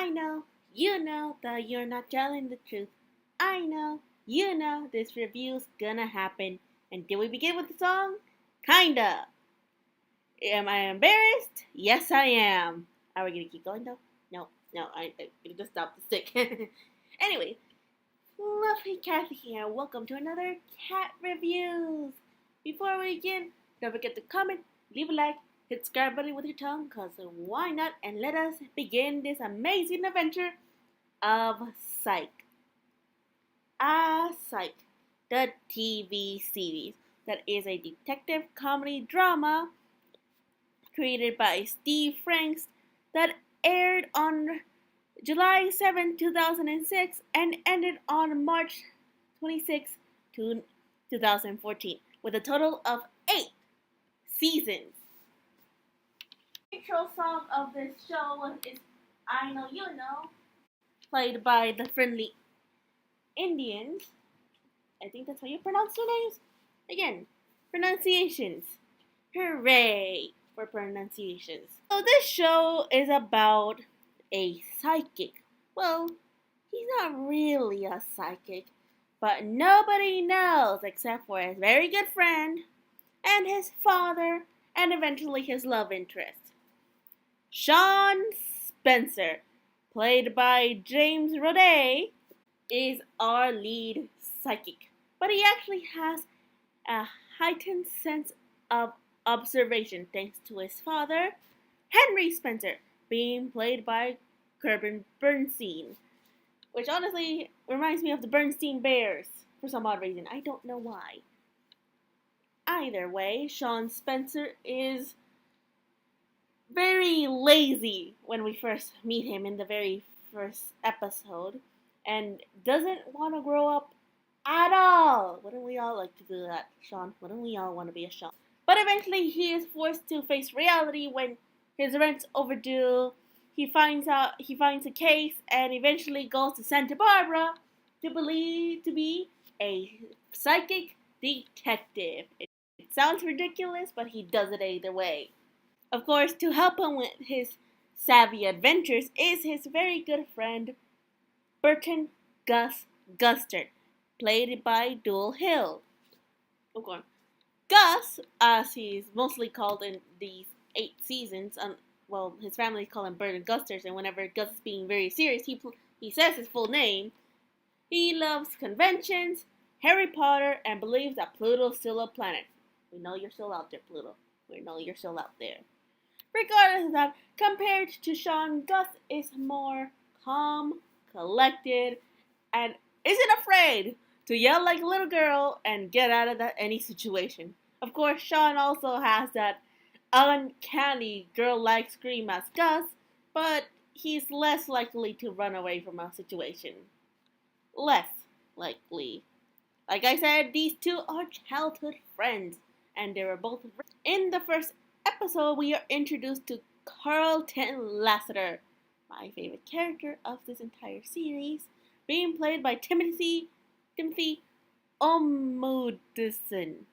I know, you know that you're not telling the truth. I know, you know this review's gonna happen. And did we begin with the song? Kinda. Am I embarrassed? Yes, I am. Are we gonna keep going though? No, I just stop the stick. Anyway, FluffyKathy here. Welcome to another cat reviews. Before we begin, don't forget to comment, leave a like, hit the subscribe button with your tongue, cause why not? And let us begin this amazing adventure of Psych. Psych, the TV series that is a detective comedy drama created by Steve Franks that aired on July 7, 2006 and ended on March 26, 2014 with a total of 8 seasons. The intro song of this show is I Know You Know, played by the Friendly Indians. I think that's how you pronounce their names. Again, pronunciations. Hooray for pronunciations. So this show is about a psychic. Well, he's not really a psychic, but nobody knows except for his very good friend and his father and eventually his love interest. Sean Spencer, played by James Roday, is our lead psychic, but he actually has a heightened sense of observation thanks to his father, Henry Spencer, being played by Corbin Bernstein, which honestly reminds me of the Bernstein Bears for some odd reason. I don't know why. Either way, Sean Spencer is very lazy when we first meet him in the very first episode and doesn't want to grow up at all. Wouldn't we all like to do that, Sean? Wouldn't we all want to be a Sean? But eventually he is forced to face reality when his rent's overdue. He finds a case and eventually goes to Santa Barbara to be a psychic detective. It sounds ridiculous, but he does it either way. Of course, to help him with his savvy adventures is his very good friend, Burton Gus Gustard, played by Dual Hill. Of course, Gus, as he's mostly called in these 8 seasons, his family call him Burton Gustard, and whenever Gus is being very serious, he says his full name. He loves conventions, Harry Potter, and believes that Pluto's still a planet. We know you're still out there, Pluto. We know you're still out there. Regardless of that, compared to Sean, Gus is more calm, collected, and isn't afraid to yell like a little girl and get out of any situation. Of course, Sean also has that uncanny girl-like scream as Gus, but he's less likely to run away from a situation. Less likely. Like I said, these two are childhood friends, and they were both. In the first episode, we are introduced to Carlton Lassiter, my favorite character of this entire series, being played by Timothy Omodison.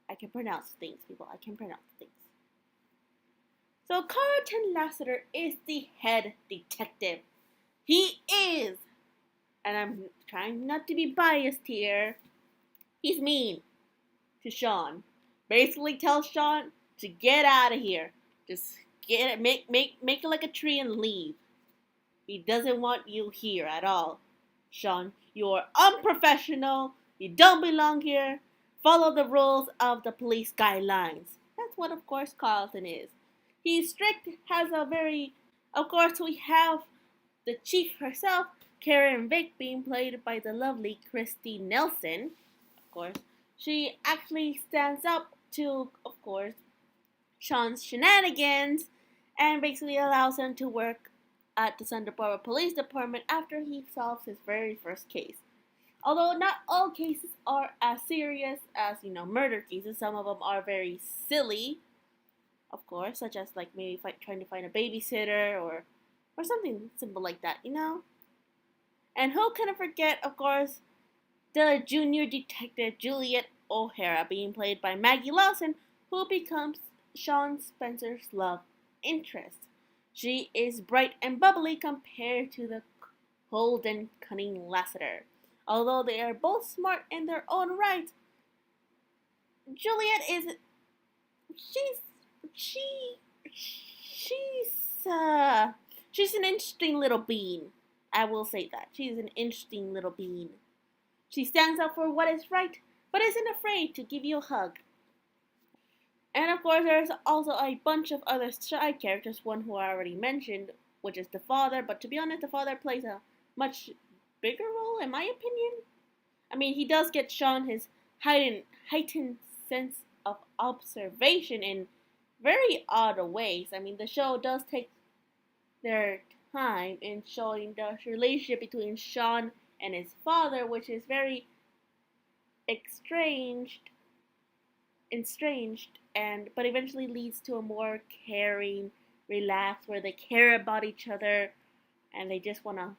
I can pronounce things, people. I can pronounce things. So Carlton Lassiter is the head detective. He is, and I'm trying not to be biased here, he's mean to Sean. Basically tells Sean to get out of here. Just make it like a tree and leave. He doesn't want you here at all. Sean, you're unprofessional. You don't belong here. Follow the rules of the police guidelines. That's what, of course, Carlton is. He's strict, of course, we have the chief herself, Karen Vick, being played by the lovely Christy Nelson. Of course, she actually stands up to, of course, Sean's shenanigans and basically allows him to work at the Santa Barbara Police Department after he solves his very first case. Although not all cases are as serious as, murder cases, some of them are very silly, of course, such as like maybe trying to find a babysitter or something simple like that, And who can forget, of course, the junior detective Juliet O'Hara, being played by Maggie Lawson, who becomes Sean Spencer's love interest. She is bright and bubbly compared to the cold and cunning Lassiter. Although they are both smart in their own right, Juliet is she's she she's she's an interesting little bean. I will say that. She's an interesting little bean. She stands up for what is right, but isn't afraid to give you a hug. And of course, there's also a bunch of other side characters, one who I already mentioned, which is the father, but to be honest, the father plays a much bigger role, in my opinion. I mean, he does get shown his heightened sense of observation in very odd ways. I mean, the show does take their time in showing the relationship between Sean and his father, which is very estranged, and but eventually leads to a more caring, relaxed, where they care about each other, and they just want to,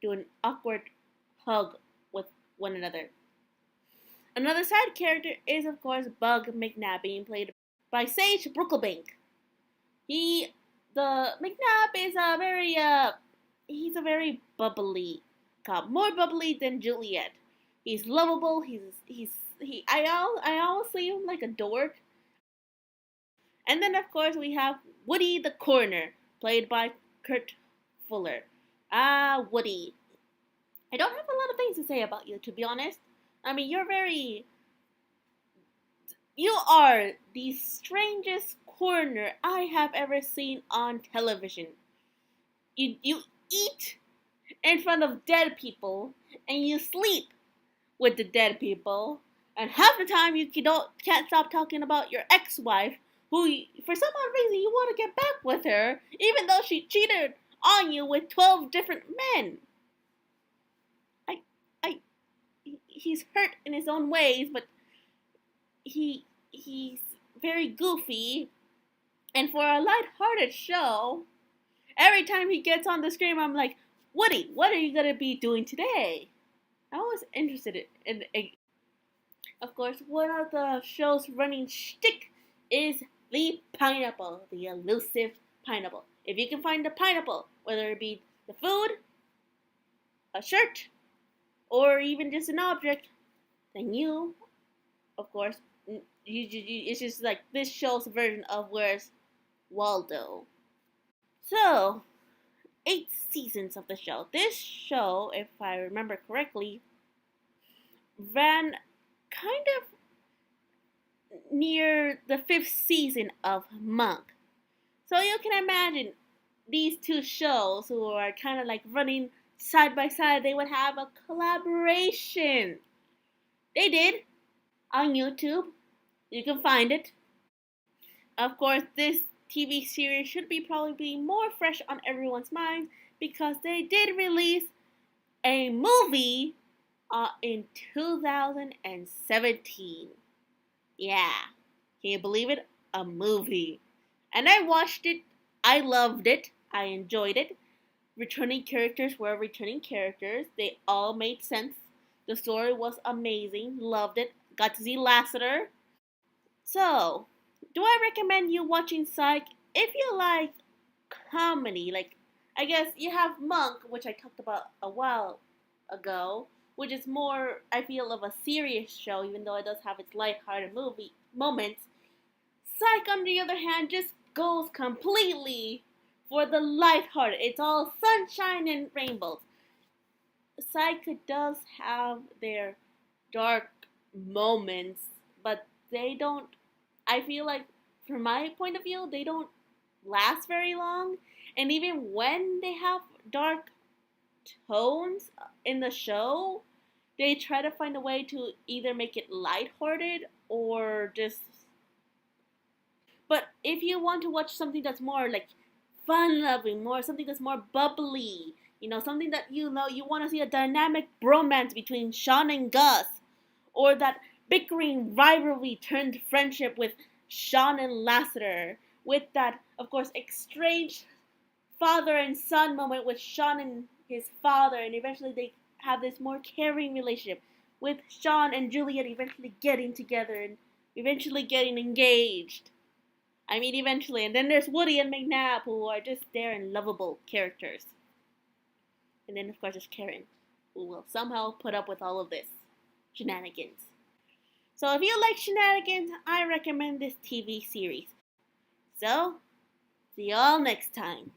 do an awkward hug with one another. Another side character is, of course, Bug McNabb, being played by Sage Brooklebank. The McNabb is he's a very bubbly cop, more bubbly than Juliet. He's lovable. I always see him like a dork. And then, of course, we have Woody the Coroner, played by Kurt Fuller. Woody. I don't have a lot of things to say about you, to be honest. I mean, you are the strangest coroner I have ever seen on television. You eat in front of dead people, and you sleep with the dead people, and half the time you can't stop talking about your ex-wife, who, for some odd reason, you want to get back with her, even though she cheated on you with 12 different men. He's hurt in his own ways, but he's very goofy, and for a light-hearted show, every time he gets on the screen, I'm like, Woody, what are you gonna be doing today? I was interested in. Of course, one of the show's running shtick is the pineapple, the elusive pineapple. If you can find the pineapple, whether it be the food, a shirt, or even just an object, then you, of course, it's just like this show's version of Where's Waldo. So, 8 seasons of the show. This show, if I remember correctly, ran kind of near the 5th season of Monk. So you can imagine these two shows, who are kind of like running side by side, they would have a collaboration. They did, on YouTube. You can find it. Of course, this TV series should probably be more fresh on everyone's mind, because they did release a movie in 2017. Yeah, can you believe it? A movie. And I watched it. I loved it. I enjoyed it. Returning characters were returning characters. They all made sense. The story was amazing. Loved it. Got to see Lassiter. So, do I recommend you watching Psych? If you like comedy, like, I guess you have Monk, which I talked about a while ago, which is more, I feel, of a serious show, even though it does have its lighthearted movie moments. Psych, on the other hand, just goes completely for the lighthearted. It's all sunshine and rainbows. Psych does have their dark moments, but they don't, I feel like, from my point of view, they don't last very long. And even when they have dark tones in the show, they try to find a way to either make it lighthearted or just. But if you want to watch something that's more like fun-loving, something that's more bubbly, something that you want to see a dynamic bromance between Sean and Gus, or that bickering rivalry turned friendship with Sean and Lassiter, with that, of course, estranged father and son moment with Sean and his father, and eventually they have this more caring relationship with Sean and Juliet eventually getting together and eventually getting engaged. I mean, eventually. And then there's Woody and McNabb, who are just there and lovable characters. And then, of course, there's Karen, who will somehow put up with all of this shenanigans. So if you like shenanigans, I recommend this TV series. So, see you all next time.